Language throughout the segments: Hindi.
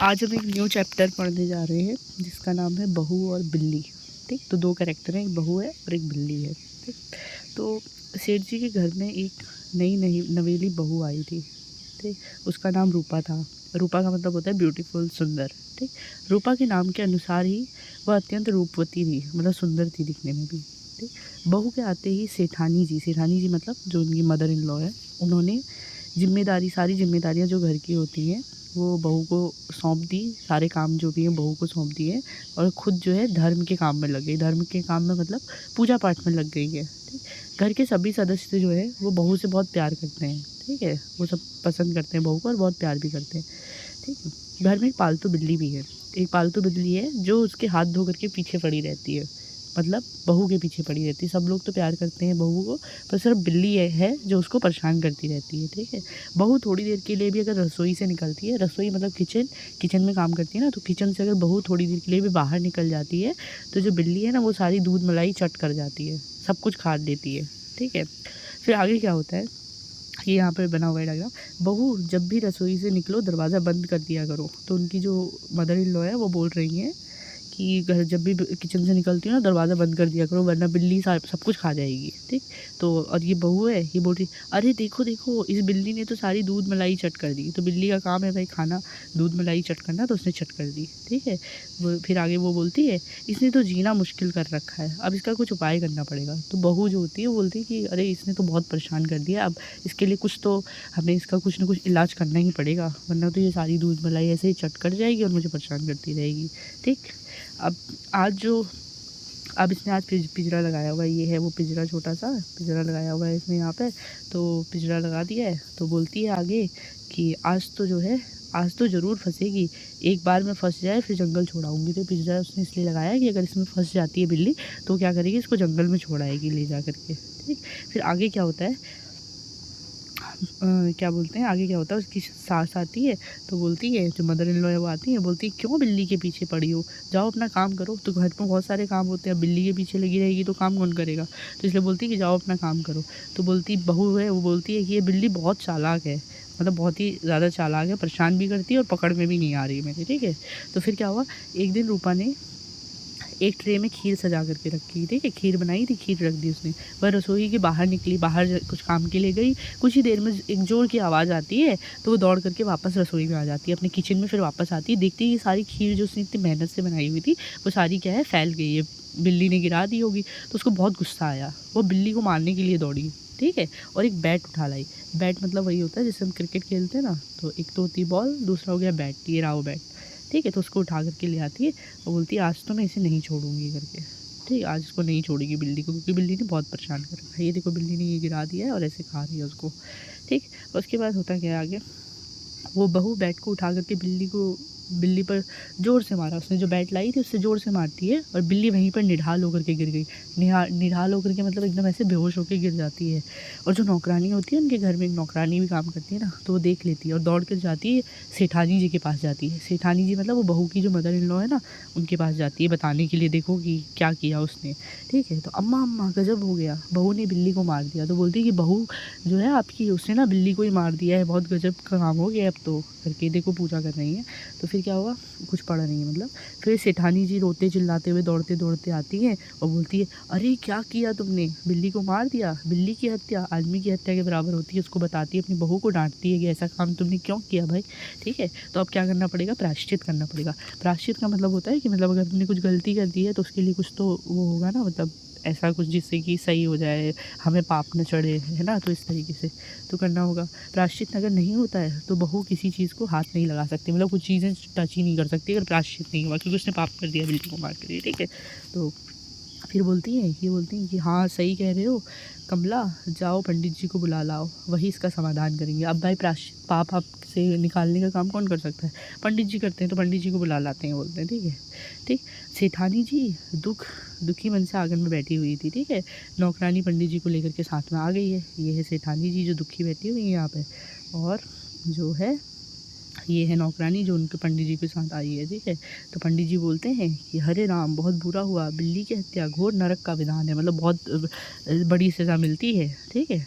आज हम एक न्यू चैप्टर पढ़ने जा रहे हैं जिसका नाम है बहू और बिल्ली। ठीक, तो दो कैरेक्टर हैं, एक बहू है और एक बिल्ली है। ठीक, तो सेठ जी के घर में एक नई नवेली बहू आई थी। ठीक, उसका नाम रूपा था। रूपा का मतलब होता है ब्यूटीफुल, सुंदर। ठीक, रूपा के नाम के अनुसार ही वह अत्यंत रूपवती थी, मतलब सुंदर थी दिखने में भी। ठीक, बहू के आते ही सेठानी जी मतलब जो उनकी मदर इन लॉ है, उन्होंने सारी जिम्मेदारियाँ जो घर की होती हैं वो बहू को सौंप दी। सारे काम जो भी हैं बहू को सौंप दिए और खुद जो है धर्म के काम में लग गई। धर्म के काम में मतलब पूजा पाठ में लग गई है। ठीक, घर के सभी सदस्य जो है वो बहू से बहुत प्यार करते हैं। ठीक है, वो सब पसंद करते हैं बहू को और बहुत प्यार भी करते हैं। ठीक है, घर में एक पालतू बिल्ली भी है। एक पालतू बिल्ली है जो उसके हाथ धो करके पीछे पड़ी रहती है, मतलब बहू के पीछे पड़ी रहती है। सब लोग तो प्यार करते हैं बहू को, पर सिर्फ बिल्ली है जो उसको परेशान करती रहती है। ठीक है, बहू थोड़ी देर के लिए भी अगर रसोई से निकलती है, रसोई मतलब किचन में काम करती है ना, तो किचन से अगर बहू थोड़ी देर के लिए भी बाहर निकल जाती है तो जो बिल्ली है ना वो सारी दूध मलाई चट कर जाती है, सब कुछ खा देती है। ठीक है, फिर आगे क्या होता है ये यहाँ पर बना हुआ है डायग्राम। बहू जब भी रसोई से निकलो दरवाज़ा बंद कर दिया करो। तो उनकी जो मदर इन लॉ है वो बोल रही हैं कि घर जब भी किचन से निकलती हो ना दरवाज़ा बंद कर दिया करो, वरना बिल्ली सब कुछ खा जाएगी। ठीक, तो और ये बहू है, ये बोल रही अरे देखो देखो इस बिल्ली ने तो सारी दूध मलाई चट कर दी। तो बिल्ली का काम है भाई खाना, दूध मलाई चट करना, तो उसने चट कर दी। ठीक है, फिर आगे वो बोलती है इसने तो जीना मुश्किल कर रखा है, अब इसका कुछ उपाय करना पड़ेगा। तो बहू जो होती है वो बोलती है कि अरे इसने तो बहुत परेशान कर दिया, अब इसके लिए कुछ तो हमें इसका कुछ ना कुछ इलाज करना ही पड़ेगा, वरना तो ये सारी दूध मलाई ऐसे ही चट कर जाएगी और मुझे परेशान करती रहेगी। ठीक, अब इसने आज पिंजरा लगाया हुआ है, ये है वो पिंजरा, छोटा सा पिंजरा लगाया हुआ है इसने यहाँ पे। तो पिंजरा लगा दिया है, तो बोलती है आगे कि आज तो ज़रूर फंसेगी, एक बार में फंस जाए फिर जंगल छोड़ाऊंगी। तो पिंजरा उसने इसलिए लगाया कि अगर इसमें फंस जाती है बिल्ली तो क्या करेगी, इसको जंगल में छोड़ाएगी ले जा करके। ठीक, फिर आगे क्या होता है क्या बोलते हैं आगे क्या होता है, उसकी सास आती है तो बोलती है, जो मदर इन लॉ है वो आती है, बोलती है क्यों बिल्ली के पीछे पड़ी हो, जाओ अपना काम करो। तो घर में बहुत सारे काम होते हैं, बिल्ली के पीछे लगी रहेगी तो काम कौन करेगा। तो इसलिए बोलती है कि जाओ अपना काम करो। तो बोलती बहू है वो बोलती है कि ये बिल्ली बहुत चालाक है, मतलब बहुत ही ज़्यादा चालाक है, परेशान भी करती है और पकड़ में भी नहीं आ रही मेरी। ठीक है, तो फिर क्या हुआ, एक दिन रूपा ने एक ट्रे में खीर सजा करके रखी। ठीक है, खीर बनाई थी, खीर रख दी उसने। वह रसोई के बाहर निकली, बाहर कुछ काम के लिए गई। कुछ ही देर में एक जोर की आवाज़ आती है तो वो दौड़ करके वापस रसोई में आ जाती है, अपने किचन में। फिर वापस आती है, देखती है कि सारी खीर जो उसने इतनी मेहनत से बनाई हुई थी वो सारी क्या है, फैल गई है, बिल्ली ने गिरा दी होगी। तो उसको बहुत गुस्सा आया, वो बिल्ली को मारने के लिए दौड़ी। ठीक है, और एक बैट उठा लाई। बैट मतलब वही होता है जिससे हम क्रिकेट खेलते हैं ना, तो एक तो होती बॉल, दूसरा हो गया बैट, ये रहा वो बैट। ठीक है, तो उसको उठा करके ले आती है और बोलती है आज तो मैं इसे नहीं छोड़ूंगी करके। ठीक, आज इसको नहीं छोड़ेगी बिल्ली को, क्योंकि बिल्ली ने बहुत परेशान कर रखा है। ये देखो बिल्ली ने ये गिरा दिया है और ऐसे खा रही है उसको। ठीक, उसके बाद होता क्या है आगे, वो बहू बैट को उठा करके बिल्ली पर ज़ोर से मारा। उसने जो बैट लाई थी उससे ज़ोर से मारती है और बिल्ली वहीं पर निढाल होकर के गिर गई। निढाल होकर के मतलब एकदम ऐसे बेहोश होकर गिर जाती है। और जो नौकरानी होती है उनके घर में, एक नौकरानी भी काम करती है ना, तो वो देख लेती है और दौड़ कर जाती है सेठानी जी के पास जाती है। सेठानी जी मतलब वो बहू की जो मदर इन लॉ है ना, उनके पास जाती है बताने के लिए, देखो कि क्या किया उसने। ठीक है, तो अम्मा अम्मा गजब हो गया, बहू ने बिल्ली को मार दिया। तो बोलती है कि बहू जो है आपकी, उसने ना बिल्ली को ही मार दिया है, बहुत गजब का काम हो गया अब तो करके, देखो पूजा कर रही है। तो फिर क्या हुआ, कुछ पढ़ रही है मतलब। फिर सेठानी जी रोते चिल्लाते हुए दौड़ते दौड़ते आती हैं और बोलती है अरे क्या किया तुमने, बिल्ली को मार दिया। बिल्ली की हत्या आदमी की हत्या के बराबर होती है। उसको बताती है, अपनी बहू को डांटती है कि ऐसा काम तुमने क्यों किया भाई। ठीक है, तो अब क्या करना पड़ेगा, प्रायश्चित करना पड़ेगा। प्रायश्चित का मतलब होता है कि मतलब अगर तुमने कुछ गलती कर दी है तो उसके लिए कुछ तो वो होगा ना, मतलब ऐसा कुछ जिससे कि सही हो जाए, हमें पाप न चढ़े, है ना, तो इस तरीके से तो करना होगा। प्रायश्चित अगर नहीं होता है तो बहू किसी चीज़ को हाथ नहीं लगा सकती, मतलब कुछ चीज़ें टच ही नहीं कर सकती अगर प्रायश्चित नहीं हुआ, क्योंकि उसने पाप कर दिया, बिल्ली को मार कर दिया। ठीक है, तो फिर बोलती हैं कि हाँ सही कह रहे हो कमला, जाओ पंडित जी को बुला लाओ, वही इसका समाधान करेंगे। अब भाई प्रायश्चित पाप आप से निकालने का काम कौन कर सकता है, पंडित जी करते हैं, तो पंडित जी को बुला लाते हैं, बोलते हैं। ठीक है, ठीक, सेठानी जी दुखी मन से आंगन में बैठी हुई थी। ठीक है, नौकरानी पंडित जी को लेकर के साथ में आ गई है। ये है सेठानी जी जो दुखी बैठी हुई है यहाँ पे, और जो है ये है नौकरानी जो उनके पंडित जी के साथ आई है। ठीक है, तो पंडित जी बोलते हैं कि हरे राम बहुत बुरा हुआ, बिल्ली की हत्या घोर नरक का विधान है, मतलब बहुत बड़ी सज़ा मिलती है। ठीक है,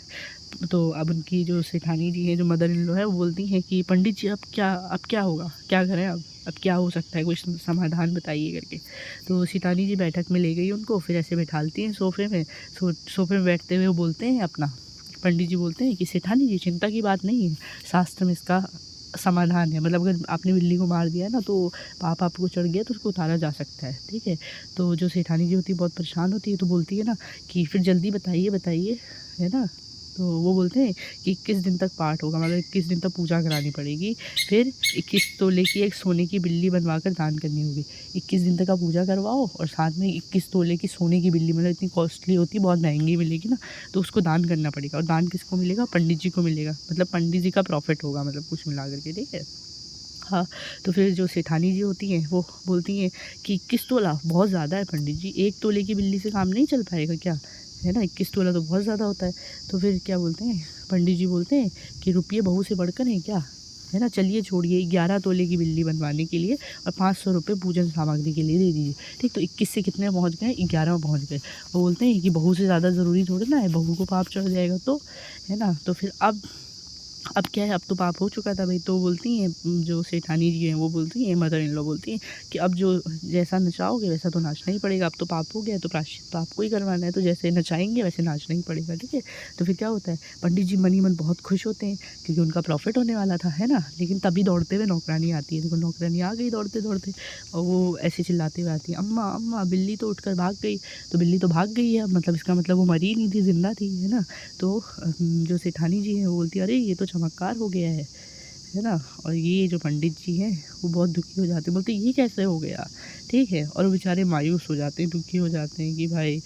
तो अब उनकी जो सेठानी जी हैं, जो मदर इन लॉ है, वो बोलती हैं कि पंडित जी अब क्या होगा, क्या करें अब। अब क्या हो सकता है, कुछ समाधान बताइए करके। तो सेठानी जी बैठक में ले गई उनको, फिर ऐसे बैठालती हैं सोफ़े में। सोफ़े में बैठते हुए वो बोलते हैं अपना, पंडित जी बोलते हैं कि सेठानी जी चिंता की बात नहीं है, शास्त्र में इसका समाधान है। मतलब अगर आपने बिल्ली को मार दिया है ना, तो पाप आपको चढ़ गया तो उसको उतारा जा सकता है, ठीक है। तो जो सेठानी जी होती है बहुत परेशान होती है, तो बोलती है ना कि फिर जल्दी बताइए बताइए, है ना। तो वो बोलते हैं कि 21 दिन तक पाठ होगा, मतलब 21 दिन तक पूजा करानी पड़ेगी, फिर 21 तोले की एक सोने की बिल्ली बनवा कर दान करनी होगी। 21 दिन तक आप पूजा करवाओ और साथ में 21 तोले की सोने की बिल्ली, मतलब इतनी कॉस्टली होती है, बहुत महंगी मिलेगी ना, तो उसको दान करना पड़ेगा। और दान किसको मिलेगा? पंडित जी को मिलेगा, मतलब पंडित जी का प्रॉफिट होगा, मतलब कुछ मिला करके, ठीक है। हाँ, तो फिर जो सेठानी जी होती हैं वो बोलती हैं कि 21 तोला बहुत ज़्यादा है पंडित जी, 1 तोले की बिल्ली से काम नहीं चल पाएगा क्या? है ना, 21 तोला तो बहुत ज़्यादा होता है। तो फिर क्या बोलते हैं, पंडित जी बोलते हैं कि रुपये बहू से बढ़कर हैं क्या? है ना, चलिए छोड़िए, 11 तोले की बिल्ली बनवाने के लिए और 500 रुपये पूजन सामग्री के लिए दे दीजिए। ठीक, तो 21 से कितने पहुँच गए? 11 में पहुँच गए। वो बोलते हैं कि बहू से ज़्यादा ज़रूरी थोड़ी ना है, बहू को पाप चढ़ जाएगा तो, है ना। तो फिर अब क्या है, अब तो पाप हो चुका था भाई। तो बोलती हैं जो सेठानी जी हैं वो बोलती हैं, मदर इन लॉ बोलती हैं कि अब जो जैसा नचाओगे वैसा तो नाचना ही पड़ेगा, अब तो पाप हो गया तो प्रायश्चित तो आपको ही करवाना है, तो जैसे नचाएंगे वैसे नाचना ही पड़ेगा, ठीक है। तो फिर क्या होता है, पंडित जी मन ही मन बहुत खुश होते हैं क्योंकि उनका प्रॉफिट होने वाला था, है ना। लेकिन तभी दौड़ते हुए नौकरानी आती है, देखो नौकरानी आ गई दौड़ते दौड़ते, और वो ऐसे चिल्लाते हुए आती है, अम्मा अम्मा बिल्ली तो उठकर भाग गई। तो बिल्ली तो भाग गई है, मतलब इसका मतलब वो मरी नहीं थी, जिंदा थी, है ना। तो जो सेठानी जी हैं वो बोलती है, अरे ये तो चमत्कार हो गया है ना। और ये जो पंडित जी हैं वो बहुत दुखी हो जाते हैं, बोलते हैं ये कैसे हो गया, ठीक है। और वो बेचारे मायूस हो जाते हैं, दुखी हो जाते हैं कि भाई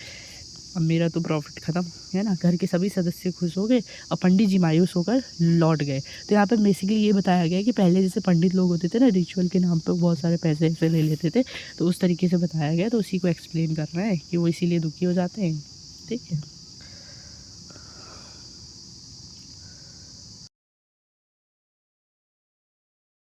अब मेरा तो प्रॉफिट ख़त्म, है ना। घर के सभी सदस्य खुश हो गए और पंडित जी मायूस होकर लौट गए। तो यहाँ पे बेसिकली ये बताया गया है कि पहले जैसे पंडित लोग होते थे ना, रिचुअल के नाम पे बहुत सारे पैसे ऐसे ले लेते थे, तो उस तरीके से बताया गया, तो उसी को एक्सप्लेन कर रहे हैं कि वो इसीलिए दुखी हो जाते हैं, ठीक है।